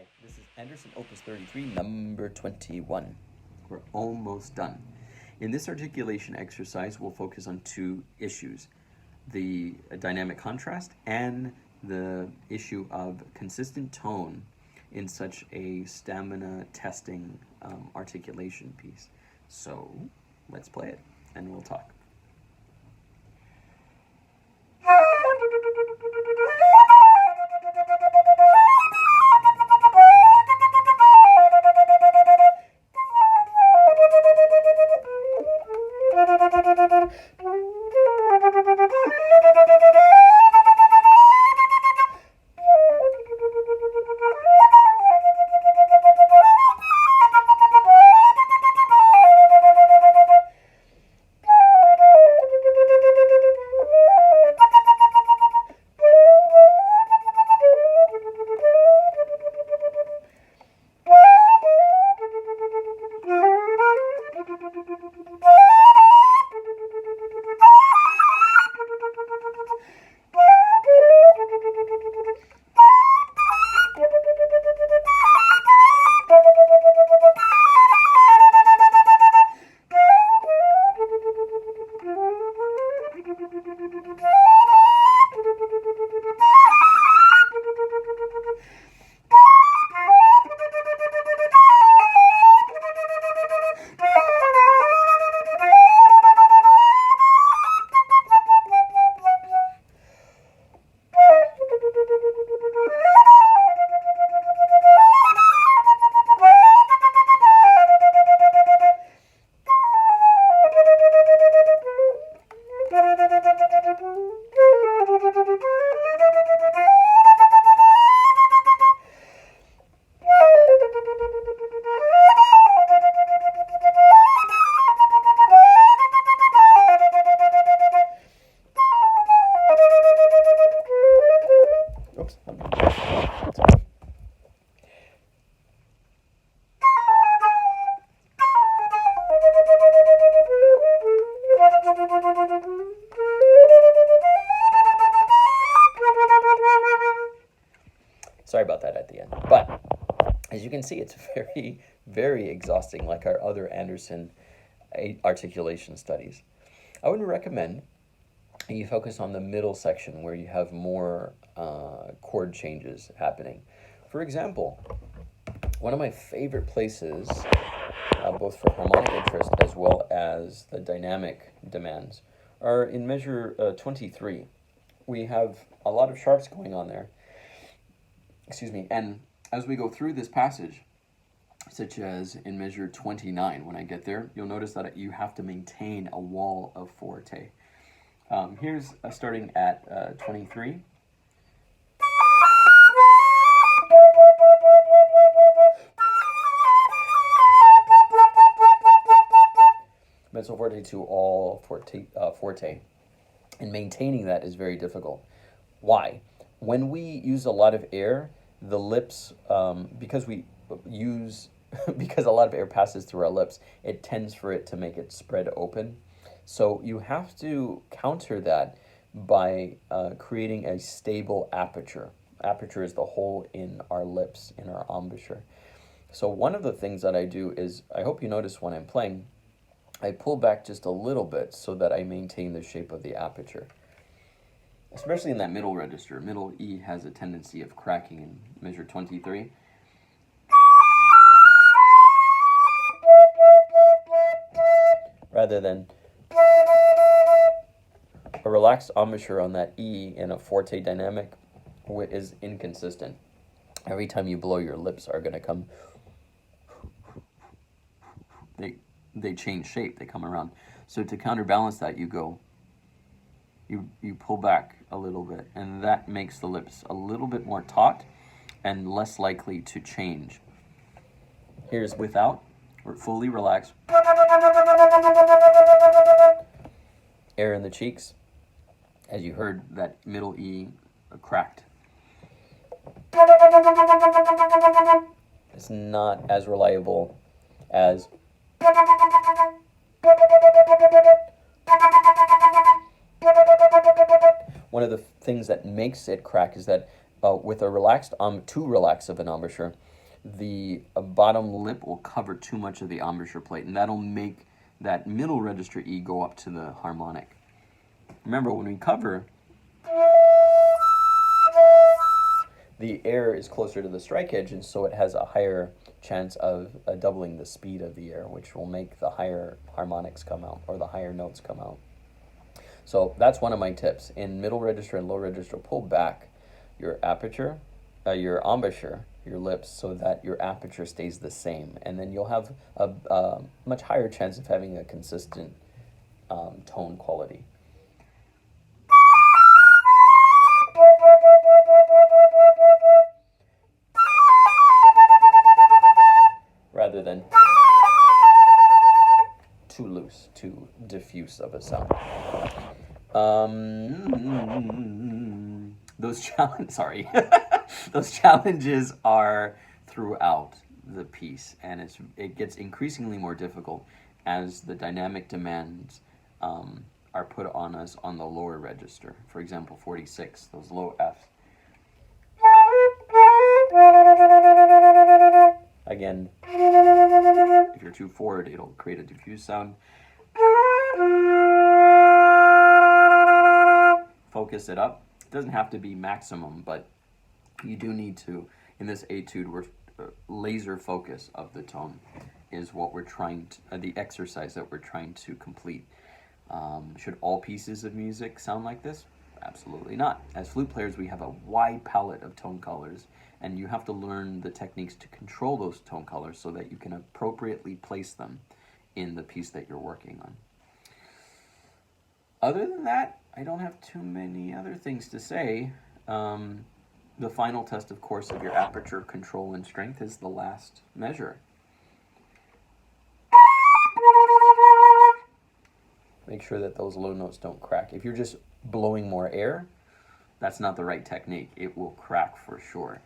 Hi, this is Anderson Opus 33, number 21. We're almost done. In this articulation exercise, we'll focus on two issues, the dynamic contrast and the issue of consistent tone in such a stamina testing articulation piece. So let's play it and we'll talk. Sorry about that at the end. But as you can see, it's very, very exhausting, like our other Anderson articulation studies. I would recommend you focus on the middle section where you have more chord changes happening. For example, one of my favorite places, both for harmonic interest as well as the dynamic demands, are in measure 23. We have a lot of sharps going on there. Excuse me, and as we go through this passage, such as in measure 29, when I get there, you'll notice that you have to maintain a wall of forte. Here's starting at 23. Mezzo forte to all forte, and maintaining that is very difficult. Why? When we use a lot of air, the lips, because a lot of air passes through our lips, it tends for it to make it spread open. So you have to counter that by creating a stable aperture. Aperture is the hole in our lips, in our embouchure. So one of the things that I do is, I hope you notice when I'm playing, I pull back just a little bit so that I maintain the shape of the aperture. Especially in that middle register. Middle E has a tendency of cracking in measure 23. Rather than a relaxed embouchure on that E in a forte dynamic is inconsistent. Every time you blow, your lips are going to come. They change shape. They come around. So to counterbalance that, you go. You pull back a little bit, and that makes the lips a little bit more taut and less likely to change. Here's without, or fully relaxed. Air in the cheeks. As you heard, that middle E cracked. It's not as reliable as one of the things that makes it crack is that with a relaxed, too relaxed of an embouchure, the bottom lip will cover too much of the embouchure plate, and that'll make that middle register E go up to the harmonic. Remember, when we cover, the air is closer to the strike edge, and so it has a higher chance of doubling the speed of the air, which will make the higher harmonics come out, or the higher notes come out. So that's one of my tips. In middle register and low register, pull back your aperture, your embouchure, your lips, so that your aperture stays the same. And then you'll have a much higher chance of having a consistent tone quality. Rather than too loose, too diffuse of a sound. Those challenges are throughout the piece, and it gets increasingly more difficult as the dynamic demands are put on us on the lower register. For example, 46, those low Fs. Again, if you're too forward, it'll create a diffuse sound. Focus it up. It doesn't have to be maximum, but you do need to, in this etude, we're laser focus of the tone is what we're trying to, the exercise that we're trying to complete. Should all pieces of music sound like this? Absolutely not. As flute players, we have a wide palette of tone colors, and you have to learn the techniques to control those tone colors so that you can appropriately place them in the piece that you're working on. Other than that, I don't have too many other things to say. The final test, of course, of your aperture control and strength is the last measure. Make sure that those low notes don't crack. If you're just blowing more air, that's not the right technique. It will crack for sure.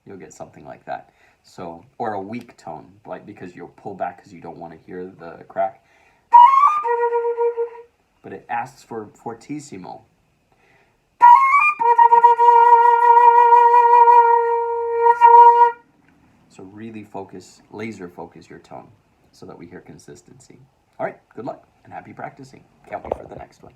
You'll get something like that. So, or a weak tone, like because you'll pull back because you don't want to hear the crack. But it asks for fortissimo. So really focus, laser focus your tone so that we hear consistency. All right, good luck and happy practicing. Can't wait for the next one.